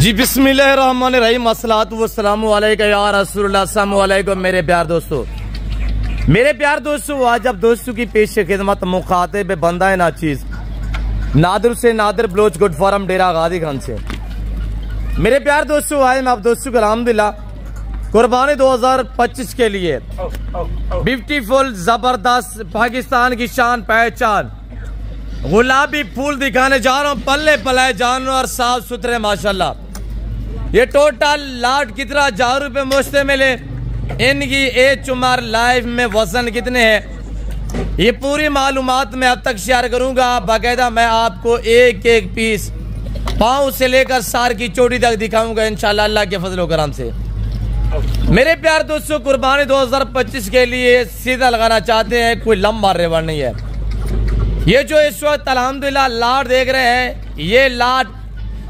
जी बिस्मिल्लाहिर्रहमानिर्रहीम अस्सलातु वस्सलामु अलैका या रसूलुल्लाह। अस्सलामु अलैकुम मेरे प्यार दोस्तों, आज अब दोस्तों की पेश खिदमत मुखातिब बंदा है नाचीज नादिर से नादिर ब्लोच गुड फॉरम डेरा गाजी खान से। मेरे प्यार दोस्तों, आए मैं आप दोस्तों को अल्हम्दुलिल्लाह कुर्बानी 2025 के लिए ब्यूटीफुल जबरदस्त पाकिस्तान की शान पहचान गुलाबी फूल दिखाने जा रहा हूँ। पल्ले पलाए जानवर साफ सुथरे माशाल्लाह। ये टोटल लाट कितना 1000 रुपये मुश्ते मिले। इनकी एज उम्र लाइफ में वजन कितने हैं ये पूरी मालूमात मैं अब तक शेयर करूंगा। बाकायदा मैं आपको एक एक पीस पाँव से लेकर सार की चोटी तक दिखाऊंगा इंशाल्लाह अल्लाह के फजल करम से। मेरे प्यार दोस्तों, कुर्बानी 2025 के लिए सीधा लगाना चाहते हैं, कोई लंबा रेवड़ नहीं है। ये जो इस वक्त अल्हम्दुलिल्लाह लाट देख रहे हैं, ये लाट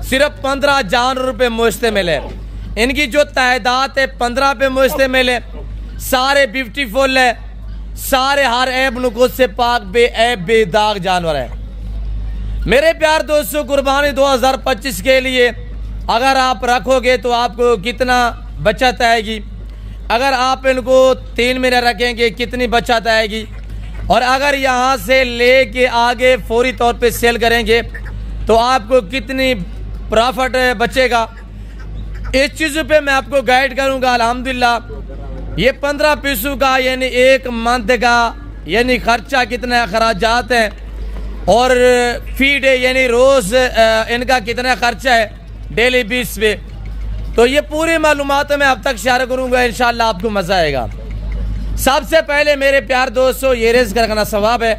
सिर्फ 15,000 रुपये मुश्ते मिले। इनकी जो तादाद है 15 पे मुश्ते मिले। सारे ब्यूटीफुल है, सारे हर ऐब नुकुस से पाक बेऐब बेदाग जानवर है। मेरे प्यार दोस्तों, कुर्बानी 2025 के लिए अगर आप रखोगे तो आपको कितना बचत आएगी, अगर आप इनको 3 महीने रखेंगे कितनी बचत आएगी, और अगर यहाँ से लेके आगे फौरी तौर पे सेल करेंगे तो आपको कितनी प्रॉफिट बचेगा, इस चीज़ पे मैं आपको गाइड करूँगा। अल्हम्दुलिल्लाह ये 15 पीसों का यानी एक मंथ का यानी खर्चा कितना अखराजात हैं और फीड है यानी रोज़ इनका कितना खर्चा है डेली बेस पे, तो ये पूरी मालूमात मैं अब तक शेयर करूँगा। इंशाल्लाह आपको मज़ा आएगा। सबसे पहले मेरे प्यार दोस्तों, ये रिस्क रखना सवाब है।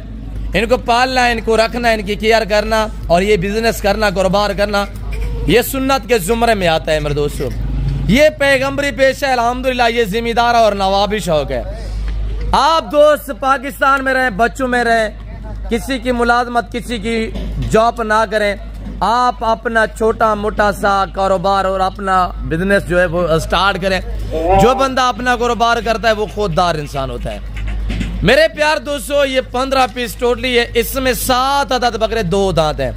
इनको पालना, इनको रखना, इनकी केयर करना और ये बिजनेस करना, कारोबार करना, ये सुन्नत के जुमरे में आता है। मेरे दोस्तों, ये पैगंबरी पेशा है अल्हम्दुलिल्लाह, ये जिम्मेदार और नवाबी शौक है। आप दोस्त पाकिस्तान में रहें, बच्चों में रहें, किसी की मुलाजमत, किसी की जॉब ना करें, आप अपना छोटा मोटा सा कारोबार और अपना बिजनेस जो है वो स्टार्ट करें। जो बंदा अपना कारोबार करता है वो खुददार इंसान होता है। मेरे प्यार दोस्तों, ये 15 पीस टोटली है। इसमें 7 अदद बकरे 2 दांत हैं,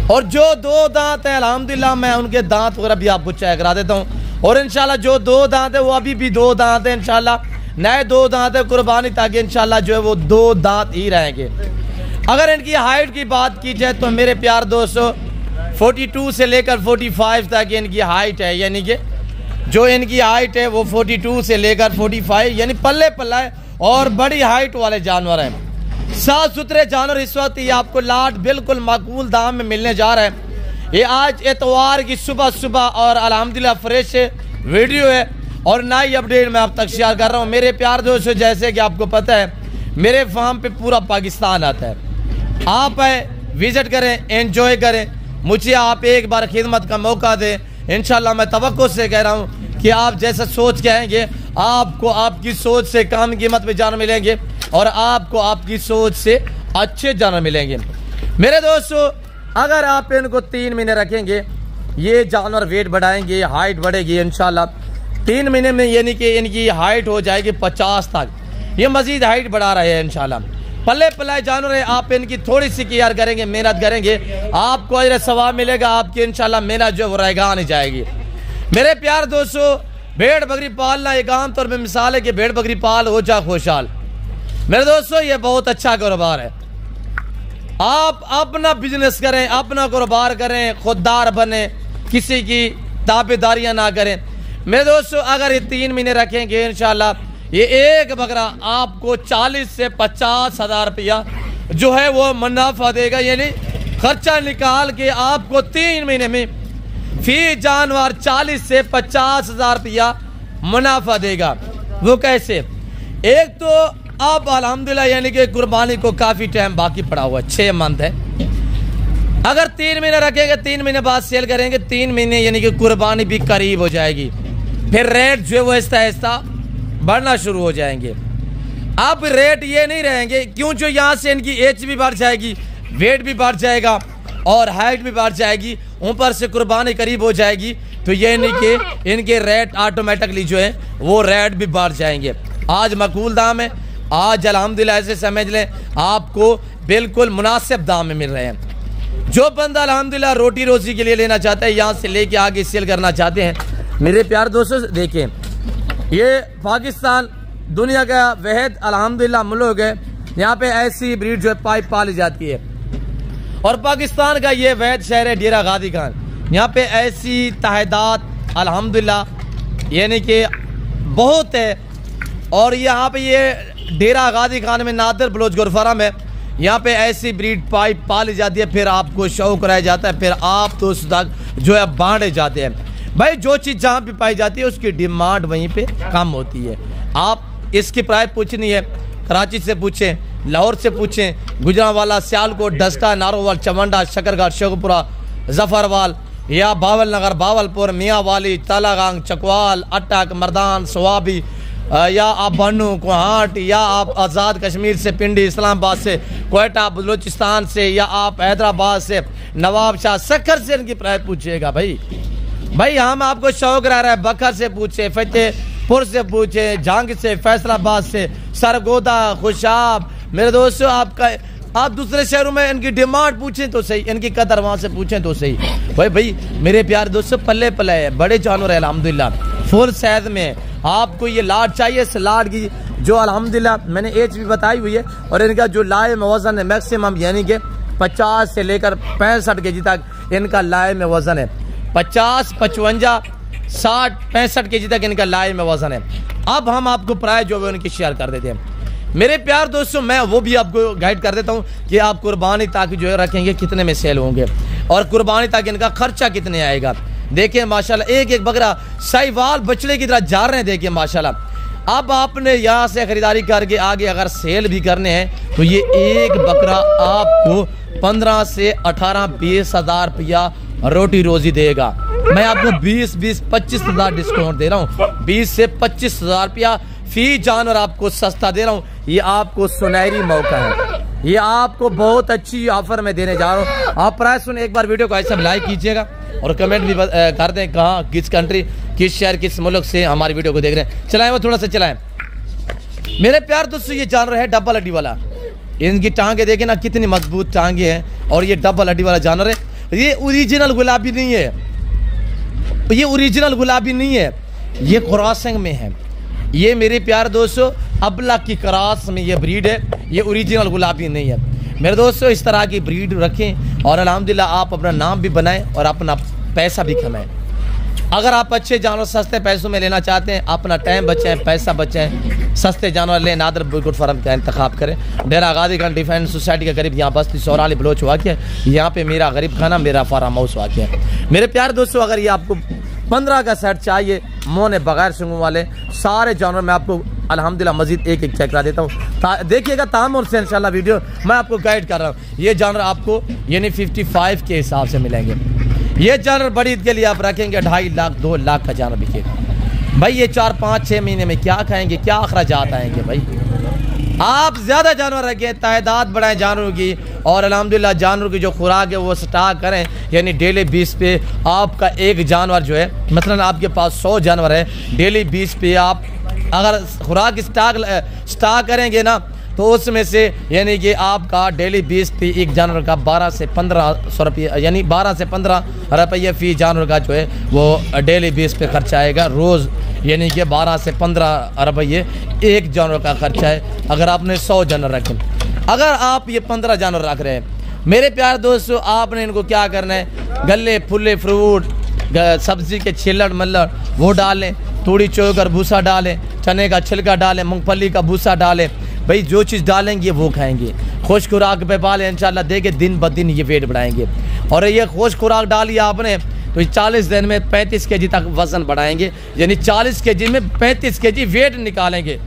और जो 2 दांत है अल्हम्दुलिल्लाह मैं उनके दांत वगैरह भी आपको चेक करा देता हूँ। और इंशाल्लाह जो 2 दांत है वो अभी भी 2 दांत है, इंशाल्लाह नए 2 दांत है कुर्बानी, ताकि इंशाल्लाह जो है वो 2 दांत ही रहेंगे। अगर इनकी हाइट की बात की जाए तो मेरे प्यार दोस्तों 42 से लेकर 45 तक इनकी हाइट है, यानी कि जो इनकी हाइट है वो 42 से लेकर 45 यानी पल्ले पल्ला है और बड़ी हाइट वाले जानवर हैं। साफ सुथरे जानवर। इस वक्त ये आपको लाट बिल्कुल माकूल दाम में मिलने जा रहा है। ये आज एतवार की सुबह और अल्हम्दुलिल्लाह फ्रेश वीडियो है और नई अपडेट मैं आप तक शेयर कर रहा हूँ। मेरे प्यार दोस्तों, जैसे कि आपको पता है मेरे फार्म पे पूरा पाकिस्तान आता है। आप विजिट करें, एंजॉय करें, मुझे आप एक बार खिदमत का मौका दें। इंशाल्लाह मैं तवक्को से कह रहा हूँ कि आप जैसा सोच के आएंगे आपको आपकी सोच से कम कीमत में जानवर मिलेंगे और आपको आपकी सोच से अच्छे जानवर मिलेंगे। मेरे दोस्तों, अगर आप इनको 3 महीने रखेंगे ये जानवर वेट बढ़ाएंगे, हाइट बढ़ेगी इंशाल्लाह। 3 महीने में यानी कि इनकी हाइट हो जाएगी 50 तक। ये मजीद हाइट बढ़ा रहे हैं इंशाल्लाह। पल्ले पलाए जानवर है, आप इनकी थोड़ी सी केयर करेंगे, मेहनत करेंगे, आपको अजर सवाब मिलेगा। आपकी इंशाल्लाह मेहनत जो है वो रहेगा नहीं जाएगी। मेरे प्यार दोस्तों, भेड़ बकरी पालना एक आम तौर पे मिसाल है कि भेड़ बकरी पाल हो जा खुशहाल। मेरे दोस्तों, ये बहुत अच्छा कारोबार है। आप अपना बिजनेस करें, अपना कारोबार करें, खुददार बने, किसी की ताबेदारियां ना करें। मेरे दोस्तों, अगर ये 3 महीने रखेंगे इंशाल्लाह ये एक बकरा आपको 40 से 50 हज़ार रुपया जो है वो मुनाफा देगा। यानी खर्चा निकाल के आपको 3 महीने में फी जानवर 40 से 50 हज़ार रुपया मुनाफा देगा। वो कैसे? एक तो अब अल्हम्दुलिल्लाह यानी कि कुर्बानी को काफ़ी टाइम बाकी पड़ा हुआ, 6 मंथ है। अगर 3 महीने रखेंगे, 3 महीने बाद सेल करेंगे, 3 महीने यानी कि कुर्बानी भी करीब हो जाएगी। फिर रेट जो है वो आहिस्ता आहिस्ता बढ़ना शुरू हो जाएंगे। अब रेट ये नहीं रहेंगे, क्यों? जो यहाँ से इनकी एज भी बढ़ जाएगी, वेट भी बढ़ जाएगा और हाइट भी बढ़ जाएगी, ऊपर से कुर्बानी करीब हो जाएगी, तो ये नहीं कि इनके रेट ऑटोमेटिकली जो है वो रेट भी बढ़ जाएंगे। आज मकबूल दाम है, आज अल्हम्दुलिल्लाह ऐसे समझ लें आपको बिल्कुल मुनासिब दाम में मिल रहे हैं। जो बंदा अल्हम्दुलिल्लाह रोटी रोजी के लिए लेना चाहता है, यहाँ से लेके आगे सेल करना चाहते हैं, मेरे प्यार दोस्तों देखें, ये पाकिस्तान दुनिया का वहद अल्हम्दुलिल्लाह मुल्क है, यहाँ पे ऐसी ब्रीड जो है पाली जाती है। और पाकिस्तान का ये वहद शहर है डेरा गादी खान, यहाँ पे ऐसी तादाद अल्हम्दुलिल्लाह यानी कि बहुत है। और यहाँ पे ये डेरा गादी खान में नादिर बलोच गुरफारम है, यहाँ पे ऐसी ब्रीड पाली जाती है, फिर आपको शौक कराया जाता है, फिर आप तो उस तक जो है बांटे जाते हैं। भाई जो चीज़ जहाँ पे पाई जाती है उसकी डिमांड वहीं पे कम होती है। आप इसकी प्राइस पूछनी है, कराची से पूछें, लाहौर से पूछें, गुजरांवाला, सियालकोट, डस्का, नारोवाल, चमंडा, शकरगढ़, शेखपुरा, जफरवाल या बावल नगर, बावलपुर, मियाँवाली, तालागांग, चकवाल, अटक, मर्दान, स्वाबी या आप बनू, कोहाट या आप आज़ाद कश्मीर से, पिंडी, इस्लामाबाद से, कोयटा, बलूचिस्तान से या आप हैदराबाद से, नवाब शाह, सक्कर से इनकी प्राइस पूछिएगा। भाई हम आपको शौक रहा है, बकर से पूछे, फतेहपुर से पूछे, झांग से, फैसलाबाद से, सरगोदा, खुशाब। मेरे दोस्तों आप दूसरे शहरों में इनकी डिमांड पूछें तो सही, इनकी कदर वहाँ से पूछें तो सही। भाई मेरे प्यार दोस्तों पल्ले पल्ले है, बड़े जानवर है अल्हम्दुलिल्लाह, फुल साइज में। आपको ये लाट चाहिए, इस लाट की जो अल्हम्दुलिल्लाह मैंने एज भी बताई हुई है, और इनका जो लाए में वजन है मैक्सिमम यानी कि 50 से लेकर 65 केजी तक इनका लाए में वजन है। 50, 55, 60, 65 केजी तक इनका लाए में वजन है। अब हम आपको प्राइस जो है उनकी शेयर कर देते हैं। मेरे प्यार दोस्तों मैं वो भी आपको गाइड कर देता हूँ कि आप कुर्बानी तक जो है रखेंगे कितने में सेल होंगे, और कुर्बानी तक इनका खर्चा कितने आएगा। देखिए माशाल्लाह एक बकरा साहिवाल बछड़े की तरह जा रहे हैं, देखिए माशाल्लाह। अब आपने यहाँ से खरीदारी करके आगे अगर सेल भी करने हैं तो ये एक बकरा आपको 15 से 18-20 हज़ार रुपया रोटी रोजी देगा। मैं आपको 20-25 हज़ार डिस्काउंट दे रहा हूँ, 20 से 25 हज़ार रुपया फी जानवर आपको सस्ता दे रहा हूँ। ये आपको सुनहरी मौका है, ये आपको बहुत अच्छी ऑफर में देने जा रहा हूँ। आप प्राइस सुन, एक बार वीडियो को ऐसा लाइक कीजिएगा और कमेंट भी कर दें कहाँ, किस कंट्री, किस शहर, किस मुल्क से हमारी वीडियो को देख रहे हैं। चलाएं वो थोड़ा सा चलाएं। मेरे प्यार दोस्तों ये जानवर है डबल हड्डी वाला, इनकी टांगे देखें ना कितनी मजबूत टांगे हैं, और ये डबल हड्डी वाला जानवर है। ये ओरिजिनल गुलाबी नहीं है, ये ओरिजिनल गुलाबी नहीं है, ये क्रॉसिंग में है। ये मेरे प्यार दोस्तों अबला की क्रॉस में ये ब्रीड है, ये ओरिजिनल गुलाबी नहीं है। मेरे दोस्तों इस तरह की ब्रीड रखें और अल्हम्दुलिल्लाह आप अपना नाम भी बनाएं और अपना पैसा भी कमाएं। अगर आप अच्छे जानवर सस्ते पैसों में लेना चाहते हैं, अपना टाइम बचाएं, पैसा बचाएं, सस्ते जानवर लें, नादिर बलोच फार्म का इंतखाब करें। डेरा गादी खान डिफेंस सोसाइटी के करीब यहाँ बस्ती सौराली बलोच वाक़ है, यहाँ पे मेरा गरीब खाना, मेरा फार्म हाउस वाक़ है। मेरे प्यार दोस्तों अगर ये आपको 15 का सेट चाहिए, मोने बगैर सिंगों वाले सारे जानवर मैं आपको अल्हम्दुलिल्लाह मजीद एक चेक करा देता हूँ। देखिएगा तामुल से इंशाल्लाह वीडियो मैं आपको गाइड कर रहा हूँ। ये जानवर आपको यानी 55 के हिसाब से मिलेंगे। ये जानवर बड़ी ईद के लिए आप रखेंगे 2.5 लाख 2 लाख का जानवर बिकेगा। भाई ये 4-5-6 महीने में क्या खाएंगे, क्या अखराजात आएंगे। भाई आप ज़्यादा जानवर रखें, तादाद बढ़ाएं जानवरों की, और अल्हम्दुलिल्लाह जानवरों की जो खुराक है वो स्टॉक करें, यानी डेली 20 पे आपका एक जानवर जो है, मतलब आपके पास 100 जानवर है, डेली 20 पे आप अगर खुराक स्टॉक करेंगे ना तो उसमें से यानी कि आपका डेली 20 पे एक जानवर का 12 से 1500 रुपये, यानी 12 से 15 रुपये फी जानवर का जो है वो डेली 20 पे खर्चा आएगा रोज़, यानी कि 12 से 15 रुपये एक जानवर का खर्चा है अगर आपने 100 जानवर रखें। अगर आप ये 15 जानवर रख रहे हैं मेरे प्यार दोस्तों, आपने इनको क्या करना है, गले फुले फ्रूट, सब्जी के छिलड़ मल्लड़ वो डालें, थोड़ी चोकर भूसा डालें, चने का छिलका डालें, मूंगफली का भूसा डालें। भाई जो चीज़ डालेंगे वो खाएंगे। खुश खुराक पे पालें, इंशाल्लाह देखे दिन ब दिन ये वेट बढ़ाएंगे। और ये खुश खुराक डाली आपने तो 40 दिन में 35 केजी तक वजन बढ़ाएंगे, यानी 40 केजी में 35 केजी वेट निकालेंगे।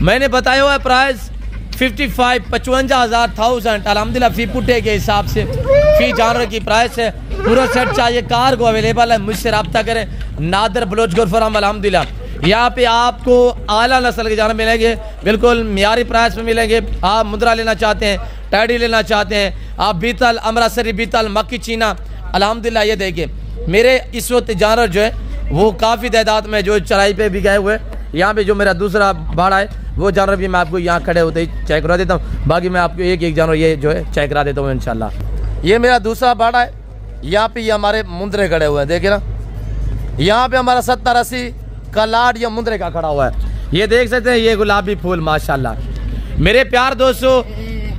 मैंने बताया हुआ है प्राइस 55,000 अल्हम्दुलिल्लाह फी पुट्टे के हिसाब से फी जानवर की प्राइस है। पूरा सेट चाहिए, कार को अवेलेबल है, मुझसे रब्ता करें। नादिर बलोच गुरफार्म अल्हम्दुलिल्लाह यहाँ पे आपको आला नस्ल के जानवर मिलेंगे, बिल्कुल मियारी प्राइस में मिलेंगे। आप मुद्रा लेना चाहते हैं, टैडी लेना चाहते हैं, आप बीतल, अमृतसरी बीतल, मक्की चीना, अल्हम्दुलिल्लाह ये देखिए मेरे इस वक्त जानवर जो है वो काफ़ी तादाद में जो चढ़ाई पे भी गए हुए। यहाँ पे जो मेरा दूसरा भाड़ा है वो जानवर भी मैं आपको यहाँ खड़े होते ही चेक करा देता हूँ। बाकी मैं आपको एक एक जानवर ये जो है चेक करा देता हूँ इंशाल्लाह। ये मेरा दूसरा बाड़ा है। यहाँ पे ये हमारे मुंदरे खड़े हुए हैं, देखिए ना। यहाँ पे हमारा 70-80 का लाड या मुंदरे का खड़ा हुआ है। ये देख सकते हैं, ये गुलाबी फूल माशाल्लाह। मेरे प्यार दोस्तों,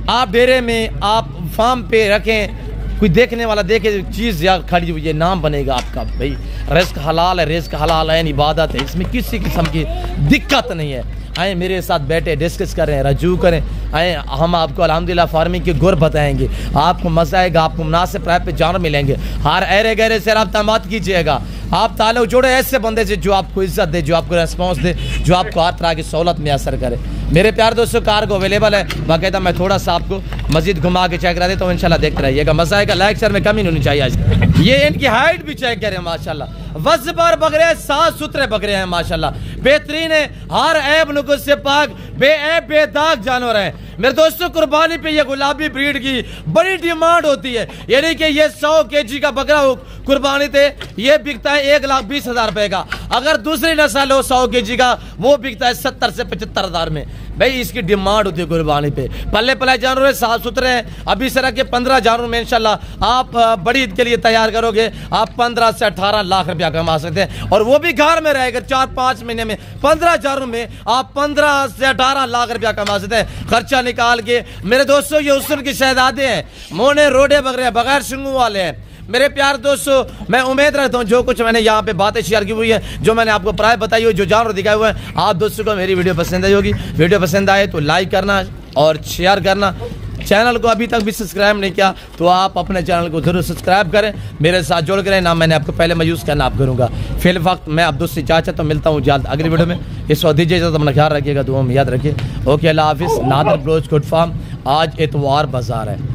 आप डेरे में, आप फार्म पे रखें, कोई देखने वाला देखे चीज़ या खड़ी हुई है, नाम बनेगा आपका। भाई रिस्क हलाल है, रिस्क हलाल है, इबादत है, इसमें किसी किस्म की दिक्कत नहीं है। आए मेरे साथ बैठे डिस्कस करें, रजू करें। आए हम आपको अल्हम्दुलिल्लाह फार्मिंग के गुर बताएंगे, आपको मज़ा आएगा, आपको मुनासिब प्राइस पे जानवर मिलेंगे। हर अरे गहरे से रब्ता मत कीजिएगा, आप ताल्लुक जोड़े ऐसे बंदे से जो आपको इज्जत दे, जो आपको रेस्पॉन्स दे, जो आपको हर तरह की सहूलत में असर करे। मेरे प्यार दोस्तों, कार को अवेलेबल है बाकायदा। मैं थोड़ा सा आपको मस्जिद घुमा के चेक करा देता हूँ, इंशाल्लाह देखते रहिएगा, मज़ा आएगा। लाइक शेयर में कमी नहीं होनी चाहिए। आज ये इनकी हाइट भी चेक करें माशाल्लाह, वज़्बर बकरे, साफ सुथरे बकरे हैं माशाल्लाह, बेहतरीन है, हर ऐब नुक़्स से पाक, बेऐब बेदाग जानवर हैं। मेरे दोस्तों, कुर्बानी पे ये गुलाबी ब्रीड की बड़ी डिमांड होती है, यानी कि ये 100 kg का बकरा हो कुर्बानी पे, ये बिकता है 1,20,000 रुपए का। अगर दूसरी नस्ल हो 100 kg का, वो बिकता है 70 से 75 हज़ार में। भाई इसकी डिमांड होती है कुर्बानी पे। पल्ले पलाए जानवर साफ सुथरे हैं। अभी से रख के 15 जानवर में इंशाल्लाह आप बड़ी ईद के लिए तैयार करोगे, आप 15 से 18 लाख रुपया कमा सकते हैं, और वो भी घर में रहेगा। 4-5 महीने में 15 जानवर में आप 15 से 18 लाख रुपया कमा सकते हैं, खर्चा निकाल के। मेरे दोस्तों, ये हुस्न की शहजादे हैं, मोने रोडे बकरे बगैर शिंगू वाले हैं। मेरे प्यार दोस्तों, मैं उम्मीद रखता हूँ जो कुछ मैंने यहाँ पे बातें शेयर की हुई है, जो मैंने आपको प्राय बताई हुई, जो जानवर दिखाए हुए हैं, आप दोस्तों को मेरी वीडियो पसंद आई होगी। वीडियो पसंद आए तो लाइक करना और शेयर करना। चैनल को अभी तक भी सब्सक्राइब नहीं किया तो आप अपने चैनल को जरूर सब्सक्राइब करें, मेरे साथ जुड़ करें ना। मैंने आपको पहले मायूस करना आप करूँगा। फिल वक्त मैं अब्दुल से इजाज़त, तो मिलता हूँ जल्द अगली वीडियो में। इस वक्त दीजिए इजाज़त, अपना ख्याल रखिएगा, दुआ में याद रखिए। ओके, अल्लाह हाफिज़। नादर ब्लोच गुड फार्म, आज इतवार बाजार है।